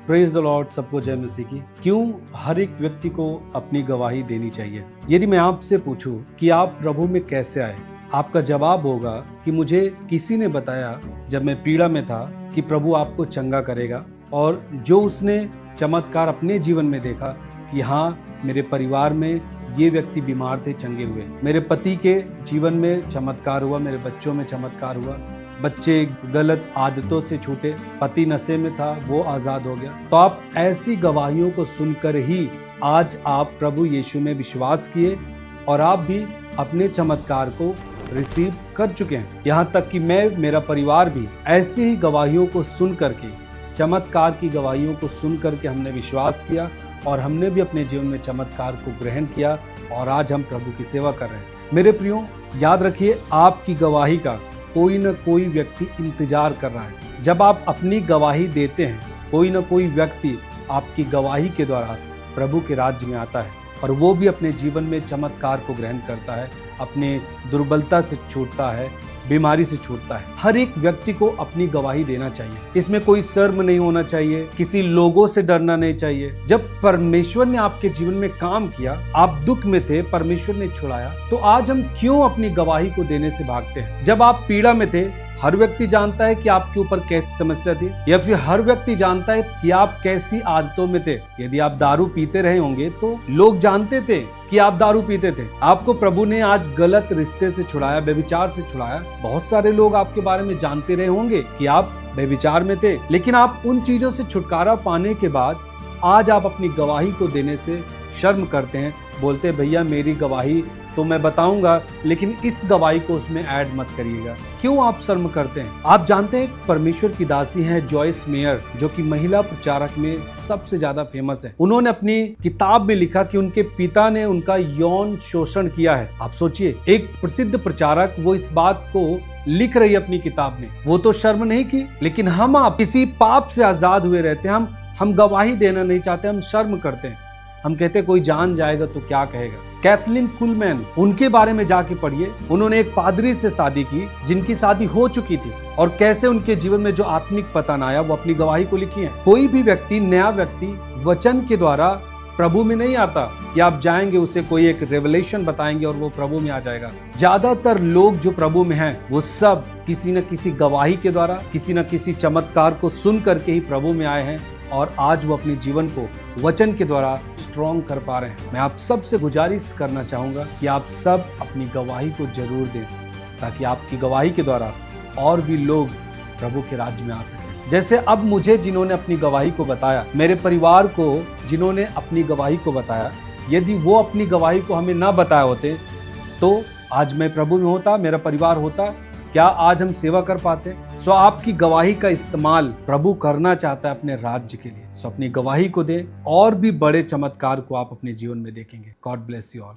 Praise the Lord. सबको जय मसीह की। क्यों हर एक व्यक्ति को अपनी गवाही देनी चाहिए? यदि मैं आपसे पूछूं कि आप प्रभु में कैसे आए, आपका जवाब होगा कि मुझे किसी ने बताया जब मैं पीड़ा में था कि प्रभु आपको चंगा करेगा, और जो उसने चमत्कार अपने जीवन में देखा कि हाँ, मेरे परिवार में ये व्यक्ति बीमार थे, चंगे हुए, मेरे पति के जीवन में चमत्कार हुआ, मेरे बच्चों में चमत्कार हुआ, बच्चे गलत आदतों से छूटे, पति नशे में था, वो आजाद हो गया। तो आप ऐसी गवाहियों को सुनकर ही आज आप प्रभु यीशु में विश्वास किए और आप भी अपने चमत्कार को रिसीव कर चुके हैं। यहाँ तक कि मेरा परिवार भी ऐसी ही गवाहियों को सुन करके, चमत्कार की गवाहियों को सुन करके हमने विश्वास किया और हमने भी अपने जीवन में चमत्कार को ग्रहण किया और आज हम प्रभु की सेवा कर रहे हैं। मेरे प्रियो, याद रखिए, आपकी गवाही का कोई न कोई व्यक्ति इंतजार कर रहा है। जब आप अपनी गवाही देते हैं, कोई न कोई व्यक्ति आपकी गवाही के द्वारा प्रभु के राज्य में आता है और वो भी अपने जीवन में चमत्कार को ग्रहण करता है, अपने दुर्बलता से छूटता है, बीमारी से छूटता है। हर एक व्यक्ति को अपनी गवाही देना चाहिए। इसमें कोई शर्म नहीं होना चाहिए, किसी लोगों से डरना नहीं चाहिए। जब परमेश्वर ने आपके जीवन में काम किया, आप दुख में थे, परमेश्वर ने छुड़ाया, तो आज हम क्यों अपनी गवाही को देने से भागते हैं? जब आप पीड़ा में थे, हर व्यक्ति जानता है कि आपके ऊपर कैसी समस्या थी, या फिर हर व्यक्ति जानता है कि आप कैसी आदतों में थे। यदि आप दारू पीते रहे होंगे तो लोग जानते थे कि आप दारू पीते थे। आपको प्रभु ने आज गलत रिश्ते से छुड़ाया, व्यभिचार से छुड़ाया। बहुत सारे लोग आपके बारे में जानते रहे होंगे कि आप व्यभिचार में थे, लेकिन आप उन चीजों से छुटकारा पाने के बाद आज आप अपनी गवाही को देने से शर्म करते हैं। बोलते भैया, मेरी गवाही तो मैं बताऊंगा, लेकिन इस गवाही को उसमें ऐड मत करिएगा। क्यों आप शर्म करते हैं? आप जानते हैं परमेश्वर की दासी हैं जॉयस मेयर, जो कि महिला प्रचारक में सबसे ज्यादा फेमस है। उन्होंने अपनी किताब में लिखा कि उनके पिता ने उनका यौन शोषण किया है। आप सोचिए, एक प्रसिद्ध प्रचारक वो इस बात को लिख रही है अपनी किताब में। वो तो शर्म नहीं की, लेकिन हम आप किसी पाप से आजाद हुए रहते हैं। हम गवाही देना नहीं चाहते, हम शर्म करते हैं। हम कहते कोई जान जाएगा तो क्या कहेगा। कैथलीन कुलमैन, उनके बारे में जाके पढ़िए। उन्होंने एक पादरी से शादी की जिनकी शादी हो चुकी थी, और कैसे उनके जीवन में जो आत्मिक पतन आया वो अपनी गवाही को लिखी है। कोई भी व्यक्ति, नया व्यक्ति वचन के द्वारा प्रभु में नहीं आता कि आप जाएंगे उसे कोई एक रेवलेशन बताएंगे और वो प्रभु में आ जाएगा। ज्यादातर लोग जो प्रभु में हैं, वो सब किसी न किसी गवाही के द्वारा, किसी न किसी चमत्कार को सुन करके ही प्रभु में आए हैं, और आज वो अपने जीवन को वचन के द्वारा स्ट्रॉन्ग कर पा रहे हैं। मैं आप सबसे गुजारिश करना चाहूंगा कि आप सब अपनी गवाही को जरूर दें, ताकि आपकी गवाही के द्वारा और भी लोग प्रभु के राज्य में आ सकें। जैसे अब मुझे जिन्होंने अपनी गवाही को बताया, मेरे परिवार को जिन्होंने अपनी गवाही को बताया, यदि वो अपनी गवाही को हमें ना बताए होते तो आज मैं प्रभु में होता, मेरा परिवार होता, क्या आज हम सेवा कर पाते? सो आपकी गवाही का इस्तेमाल प्रभु करना चाहता है अपने राज्य के लिए। सो अपनी गवाही को दे, और भी बड़े चमत्कार को आप अपने जीवन में देखेंगे। God bless you all.